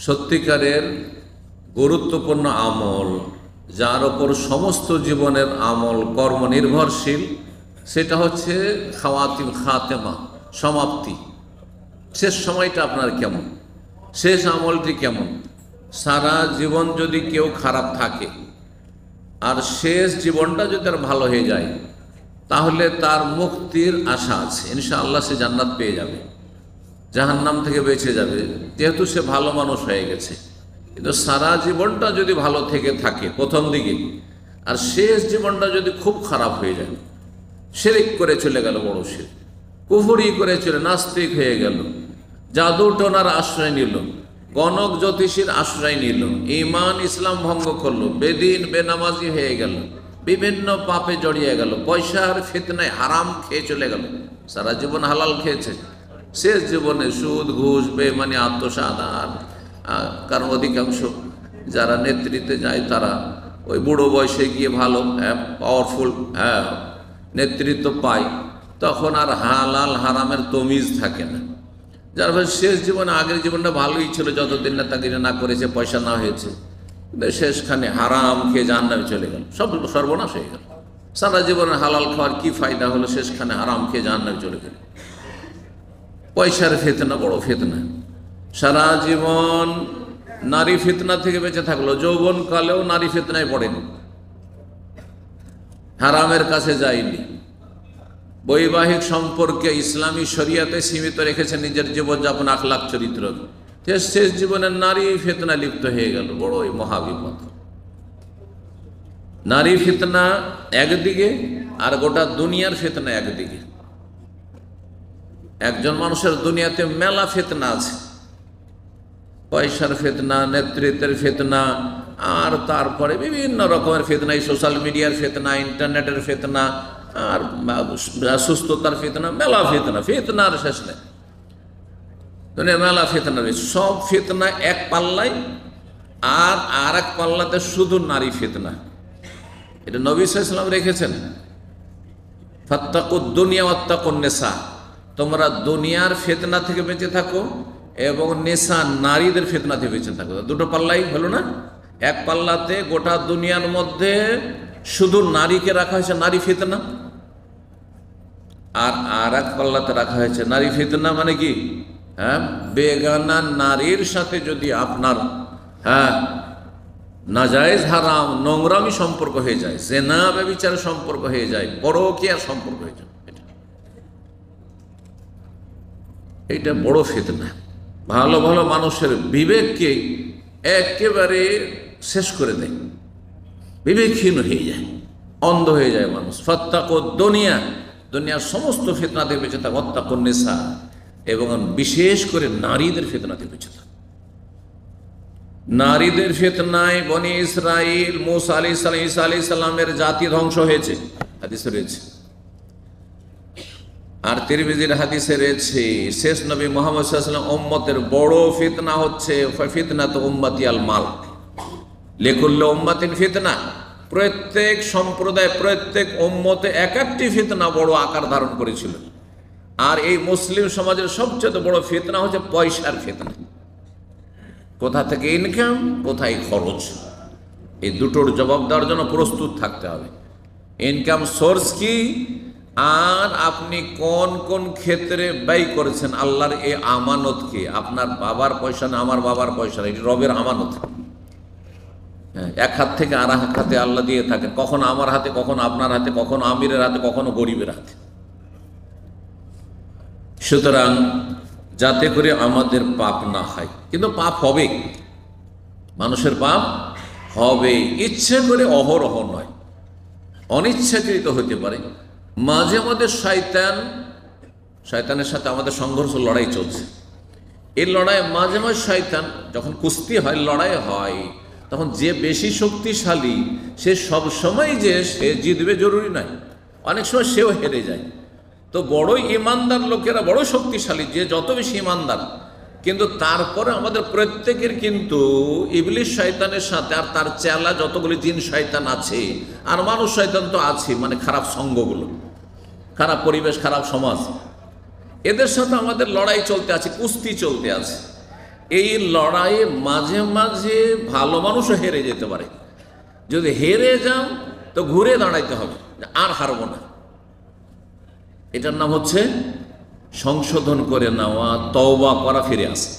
সত্যিকারের গুরুত্বপূর্ণ আমল, যার ওপর সমস্ত জীবনের আমল কর্ম নির্ভরশীল, সেটা হচ্ছে খাতেমা, সমাপ্তি। শেষ সময়টা আপনার কেমন, শেষ আমলটি কেমন। সারা জীবন যদি কেউ খারাপ থাকে আর শেষ জীবনটা যদি তার ভালো হয়ে যায়, তাহলে তার মুক্তির আশা আছে, ইনশাআল্লাহ সে জান্নাত পেয়ে যাবে, জাহান্নাম থেকে বেঁচে যাবে, যেহেতু সে ভালো মানুষ হয়ে গেছে। কিন্তু সারা জীবনটা যদি ভালো থেকে থাকে প্রথম দিকে, আর শেষ জীবনটা যদি খুব খারাপ হয়ে যায়, শিরক করে চলে গেল, বড় শিরক, কুফরি করে চলে নাস্তিক হয়ে গেল, জাদু টোনার আশ্রয় নিল, গণক জ্যোতিষীর আশ্রয় নিল, ঈমান ইসলাম ভঙ্গ করলো, বেদিন বেনামাজি হয়ে গেল, বিভিন্ন পাপে জড়িয়ে গেল, পয়সার ফিতনায় হারাম খেয়ে চলে গেল, সারা জীবন হালাল খেয়েছে, শেষ জীবনে সুদ ঘুষ বেঈমানি আত্মসাৎ। কারণ অধিকাংশ যারা নেতৃত্বে যায় তারা ওই বুড়ো বয়সে গিয়ে ভালো পাওয়ারফুল নেতৃত্ব পায়, তখন আর হালাল হারামের তমিজ থাকে না। যার ফলে শেষ জীবনে, আগের জীবনটা ভালোই ছিল যতদিন না তাকে না করেছে, পয়সা না হয়েছে, কিন্তু শেষখানে হারাম খেয়ে জাহান্নামে চলে গেল, সব সর্বনাশ হয়ে গেল। সারা জীবনে হালাল খাওয়ার কি ফায়দা হলো, শেষখানে হারাম খেয়ে জাহান্নামে চলে গেল। পয়সার ফিতনা বড় ফিতনা। সারা জীবন নারী ফিতনা থেকে বেঁচে থাকলো, যৌবন কালেও নারী ফিতনায় পড়েনি, হারামের কাছে যায়নি, বৈবাহিক সম্পর্কে ইসলামী শরিয়াতে সীমিত রেখেছে নিজের জীবনযাপন, আখলাক, চরিত্র। শেষ জীবনের নারী ফিতনা লিপ্ত হয়ে গেল, বড়ই মহাবিপদ। নারী ফিতনা একদিকে, আর গোটা দুনিয়ার ফিতনা একদিকে। একজন মানুষের দুনিয়াতে মেলা ফিতনা আছে, পয়সার ফিতনা, নেতৃত্বের ফিতনা, আর তারপরে বিভিন্ন রকমের ফিতনা, এই সোশ্যাল মিডিয়ার ফিতনা, ইন্টারনেটের ফিতনা, আর সুস্থতার ফিতনা, মেলা ফিতনা, ফিতনার শেষ নেই। দুনিয়া মেলা ফিতনা রয়েছে, সব ফিতনা এক পাল্লায়, আর এক পাল্লাতে শুধু নারী ফিতনা। এটা নবী সাল্লাল্লাহু আলাইহি ওয়াসাল্লাম রেখেছেন, ফাত্তাকুদ দুনিয়া ওয়াত্তাকুন নিসা, তোমরা দুনিয়ার ফিতনা থেকে বেঁচে থাকো এবং নিসা, নারীদের ফিতনা থেকে বেঁচে থাকো। দুটো পাল্লাই হলো না। এক পাল্লাতে গোটা দুনিয়ার মধ্যে শুধু নারীকে রাখা হয়েছে, নারী ফিতনা, আর এক পাল্লাতে রাখা হয়েছে নারী ফিতনা মানে কি, বেগানা নারীর সাথে যদি আপনার নাজায়েজ হারাম নোংরামি সম্পর্ক হয়ে যায়, জেনা ব্যভিচারের সম্পর্ক হয়ে যায়, পরকীয়ার সম্পর্ক হয়ে যায়, এটা বড় ফিতনা। ভালো ভালো মানুষের বিবেককে একেবারে শেষ করে দেয়, বিবেকহীন হয়ে যায়, অন্ধ হয়ে যায় মানুষ। ফাত্তাকুদ দুনিয়া, দুনিয়ার সমস্ত ফিতনাতে বেঁচে থাক, ওয়াত্তাকুন নিসা, এবং বিশেষ করে নারীদের ফিতনাতে বেঁচে থাক। নারীদের ফিতনায় বনি ইসরাইল, মূসা আলাইহিস সালাম, ঈসা আলাইহিস সালামের জাতি ধ্বংস হয়েছে, হাদিসে রয়েছে। আর তিরমিজির হাদিসে রয়েছে, শেষ নবী মুহাম্মদ সাল্লাল্লাহু আলাইহি ওয়াসাল্লাম উম্মতের বড় ফিতনা হচ্ছে ফিতনাতু উম্মতি আল মাল, লিকুল্লি উম্মাতিন ফিতনা। প্রত্যেক সম্প্রদায়, প্রত্যেক উম্মতে এক একটি ফিতনা বড় আকার ধারণ করেছিল। আর এই মুসলিম সমাজের সবচেয়ে বড় ফিতনা হচ্ছে পয়সার ফিতনা। কোথা থেকে ইনকাম, কোথায় খরচ, এই দুটোর জবাব দেওয়ার জন্য প্রস্তুত থাকতে হবে। ইনকাম সোর্স কি, আর আপনি কোন কোন ক্ষেত্রে ব্যয় করেছেন আল্লাহর এই আমানতকে। আপনার বাবার পয়সা না, আমার বাবার পয়সা না, এটি রবের আমানত। এক হাত থেকে আর এক হাতে আল্লাহ দিয়ে থাকেন, কখনো আমার হাতে, কখনো আপনার হাতে, কখনো আমিরের হাতে, কখনো গরিবের হাতে। সুতরাং যাতে করে আমাদের পাপ না হয়, কিন্তু পাপ হবে, মানুষের পাপ হবে, ইচ্ছে করে অহরহ নয়, অনিচ্ছাকৃত হতে পারে। মাঝে মাঝে শয়তানের সাথে আমাদের সংঘর্ষ, লড়াই চলছে। এই লড়াই মাঝে মাঝে শয়তান, যখন কুস্তি হয়, লড়াই হয়, তখন যে বেশি শক্তিশালী সে সব সময় যে সে জিতবে জরুরি নয়, অনেক সময় সেও হেরে যায়। তো বড় ইমানদার লোকেরা বড় শক্তিশালী, যে যত বেশি ইমানদার, কিন্তু তারপরে আমাদের প্রত্যেকের কিন্তু ইবলিস শয়তানের সাথে, আর তার চেলা যতগুলি জিন শয়তান আছে, আর মানুষ শয়তান তো আছে, মানে খারাপ সঙ্গগুলো, খারাপ পরিবেশ, খারাপ সমাজ, এদের সাথে আমাদের লড়াই চলতে আছে, কুস্তি চলতে আছে। এই লড়াইয়ে মাঝে মাঝে ভালো মানুষও হেরে যেতে পারে। যদি হেরে যাও তো ঘুরে দাঁড়াইতে হবে, আর হারবো না। এটার নাম হচ্ছে সংশোধন করে নেওয়া, তওবা করা, ফিরে আসা।